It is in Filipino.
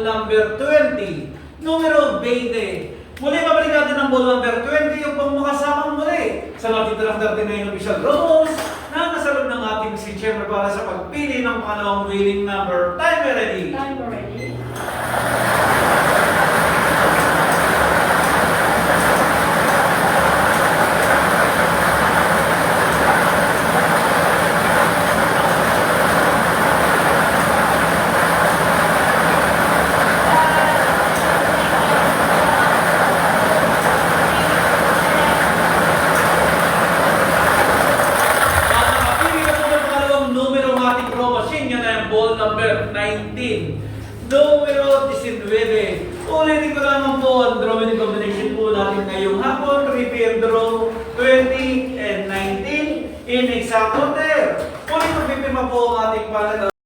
number 20. Numero 20. Muli babalik natin ang ball number 20 upang makasamang muli sa natitirang 39 official rules na kasalog ng ating si Chairman para sa pagpili ng pangalawang winning number. Timer ready? Time already. Ball number 19. Numero 19. Ulitin ko lamang po ang drawing combination po natin ngayong hapon. Repair draw 20 and 19 in exact order. Ulit pagpipirma po ang ating panel